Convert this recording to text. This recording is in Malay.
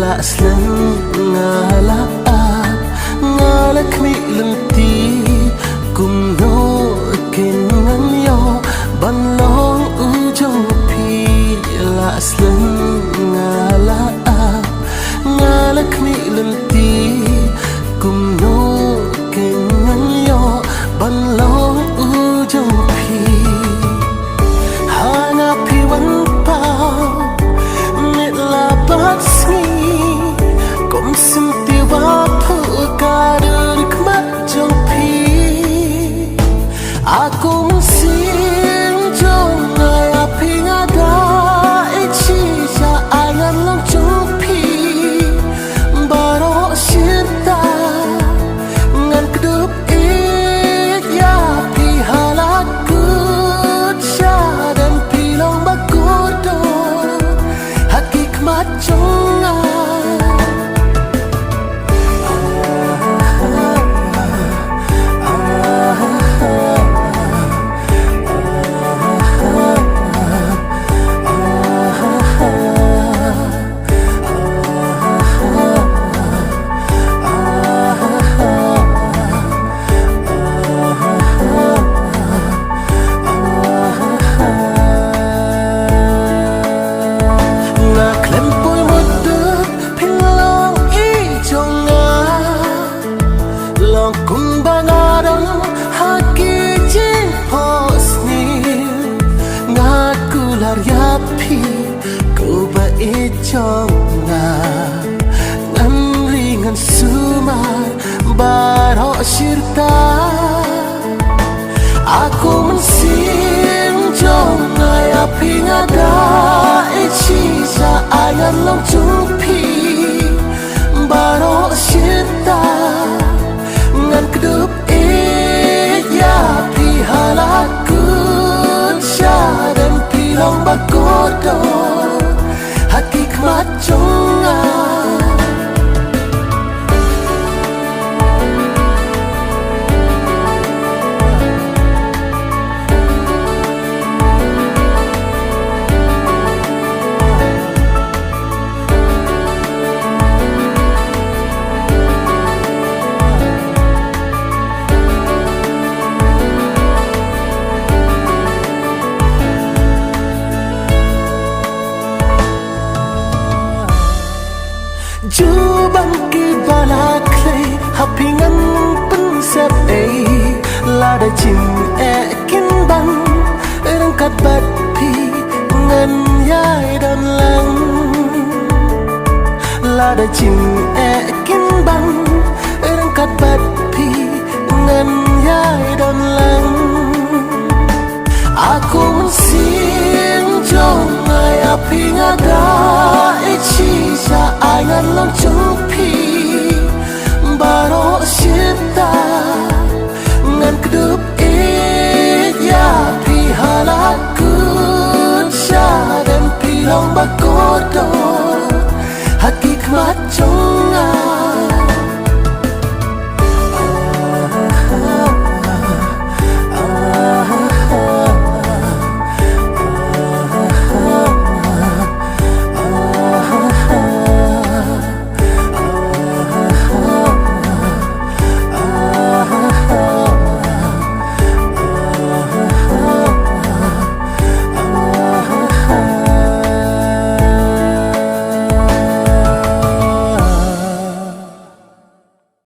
la slen ngala ngalak mi lenti kum no kin ngan yo ban long u jong pi la slen ngala ngalak mi lenti kum no kin ngan yo ban long u jong pi hana pi wan pa nit la bat sni kom sim ti wa phu ka được mắt trong pi aku musim trong ngày api ngada ichi ja ayan long trong pi baro sirta ngan kedup ik ya pi halaku cha dan pi long bakudo hakikmat trong ngan ringan sumar baro sirta aku mensim jong ngai api ngada ichi sa ayan long jumpi baro sirta ngan kedup ik ya pi halaku cha dan pi long bakodo hakikmat trong ju bang ki balak lay hapingan pen sep la da chim kin bang rang kat bat pi ngan yai dan lang la da chim kin bang rang kat bat pi ngan yai dan lang aku musim jong ngai api ngada ichi sa ayan long jumpi baro sirta ngan kedup ik ya pi halaku cha dan pi long bakodo hakikmat